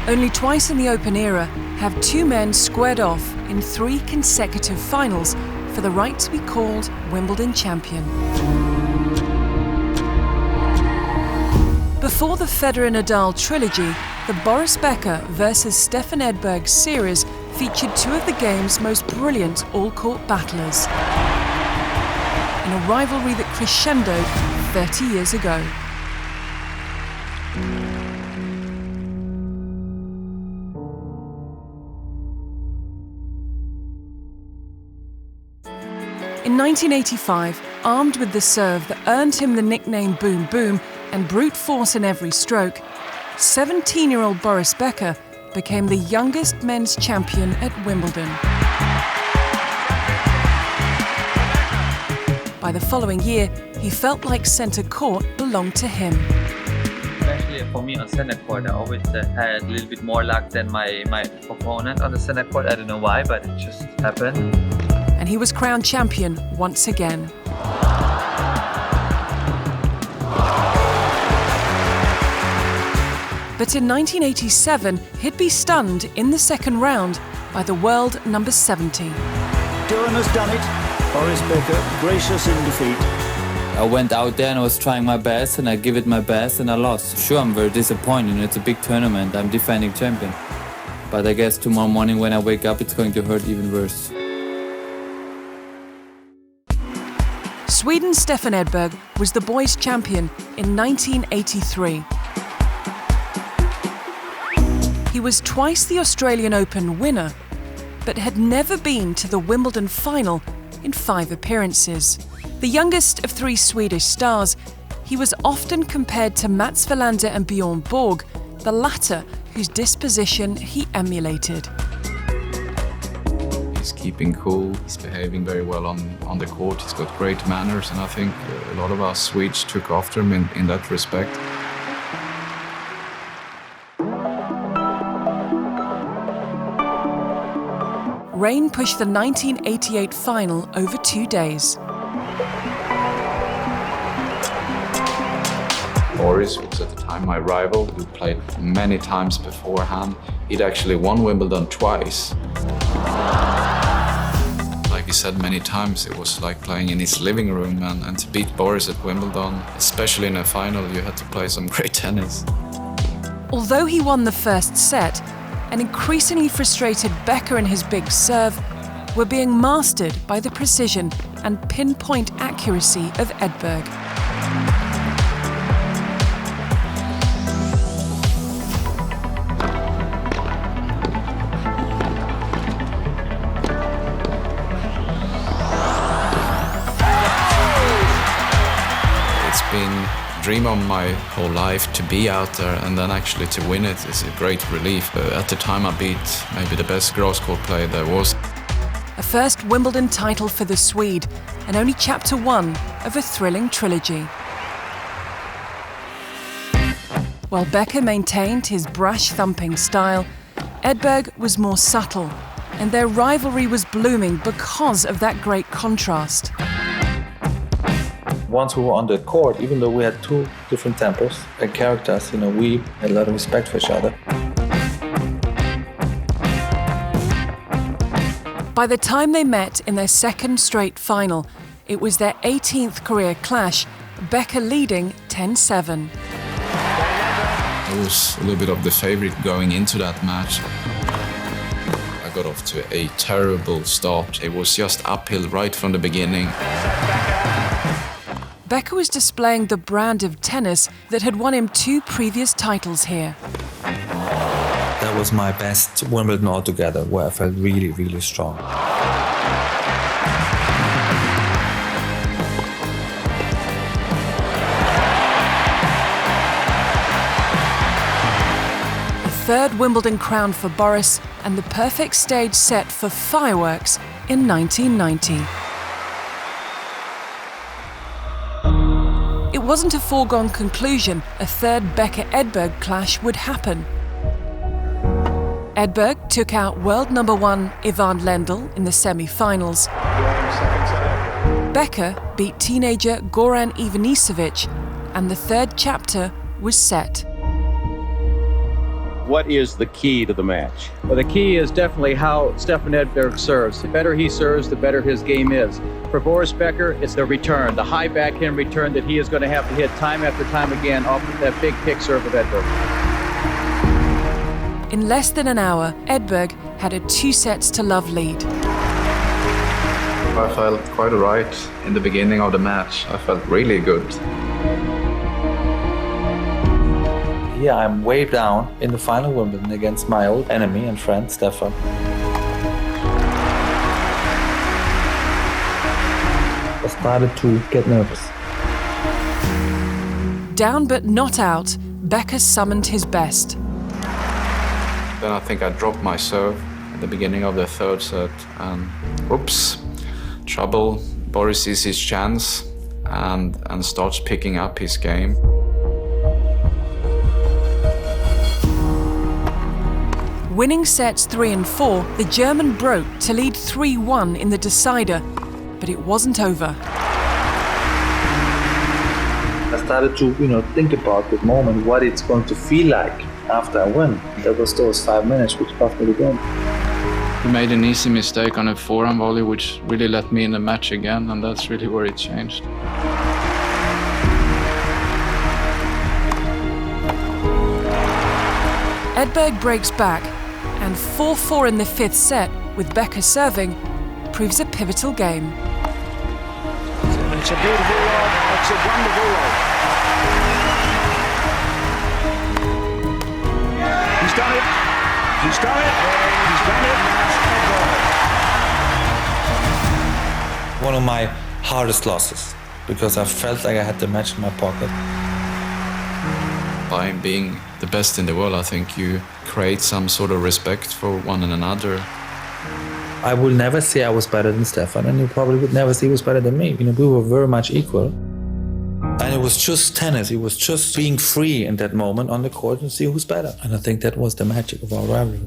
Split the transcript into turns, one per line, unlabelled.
Only twice in the Open era have two men squared off in 3 consecutive finals for the right to be called Wimbledon champion. Before the Federer-Nadal trilogy, the Boris Becker versus Stefan Edberg series featured 2 of the game's most brilliant all-court battlers in a rivalry that crescendoed 30 years ago. In 1985, armed with the serve that earned him the nickname Boom Boom and brute force in every stroke, 17-year-old Boris Becker became the youngest men's champion at Wimbledon. By the following year, he felt like centre court belonged to him.
Especially for me on centre court, I always had a little bit more luck than my opponent on the centre court. I don't know why, but it just happened.
And he was crowned champion once again. But in 1987, he'd be stunned in the second round by the world number 70.
Duran has done it. Boris Becker, gracious in defeat.
I went out there and I was trying my best and I give it my best and I lost. Sure, I'm very disappointed. It's a big tournament. I'm defending champion. But I guess tomorrow morning when I wake up, it's going to hurt even worse.
Sweden's Stefan Edberg was the boys' champion in 1983. He was twice the Australian Open winner, but had never been to the Wimbledon final in 5 appearances. The youngest of 3 Swedish stars, he was often compared to Mats Wilander and Bjorn Borg, the latter whose disposition he emulated.
He's keeping cool, he's behaving very well on the court, he's got great manners, and I think a lot of us Swedes took after him in that respect.
Rain pushed the 1988 final over 2 days.
Boris was at the time my rival, who played many times beforehand. He'd actually won Wimbledon twice. Like he said many times, it was like playing in his living room, and to beat Boris at Wimbledon, especially in a final, you had to play some great tennis.
Although he won the first set, an increasingly frustrated Becker and his big serve were being mastered by the precision and pinpoint accuracy of Edberg.
It's been a dream of my whole life to be out there, and then actually to win it is a great relief. At the time I beat maybe the best grass court player there was.
A first Wimbledon title for the Swede, and only chapter 1 of a thrilling trilogy. While Becker maintained his brash-thumping style, Edberg was more subtle, and their rivalry was blooming because of that great contrast.
Once we were on the court, even though we had 2 different tempos and characters, we had a lot of respect for each other.
By the time they met in their second straight final, it was their 18th career clash, Becker leading 10-7.
I was a little bit of the favorite going into that match. I got off to a terrible start. It was just uphill right from the beginning.
Becker was displaying the brand of tennis that had won him 2 previous titles here.
That was my best Wimbledon altogether, where I felt really, really strong.
The third Wimbledon crown for Boris, and the perfect stage set for fireworks in 1990. It wasn't a foregone conclusion a third Becker-Edberg clash would happen. Edberg took out world number 1 Ivan Lendl in the semi-finals. Becker beat teenager Goran Ivanisevic, and the third chapter was set.
What is the key to the match?
Well, the key is definitely how Stefan Edberg serves. The better he serves, the better his game is. For Boris Becker, it's the return, the high backhand return that he is going to have to hit time after time again off of that big kick serve of Edberg.
In less than an hour, Edberg had a 2-sets-to-love lead.
I felt quite right in the beginning of the match. I felt really good.
Here I'm way down in the final Wimbledon against my old enemy and friend, Stefan. I started to get nervous.
Down but not out, Becker summoned his best.
Then I think I dropped my serve at the beginning of the third set and oops, trouble. Boris sees his chance and starts picking up his game.
Winning sets 3 and 4, the German broke to lead 3-1 in the decider, but it wasn't over.
I started to, think about the moment, what it's going to feel like after I win. That was those 5 minutes which cost me the game.
He made an easy mistake on a forehand volley, which really let me in the match again, and that's really where it changed.
Edberg breaks back, and 4-4 in the 5th set, with Becker serving, proves a pivotal game.
It's a beautiful love. It's a wonderful love. He's done it. He's done it. He's done it.
One of my hardest losses, because I felt like I had the match in my pocket.
By being the best in the world, I think you create some sort of respect for one another.
I will never say I was better than Stefan, and you probably would never say he was better than me. We were very much equal. And it was just tennis. It was just being free in that moment on the court and see who's better. And I think that was the magic of our rivalry.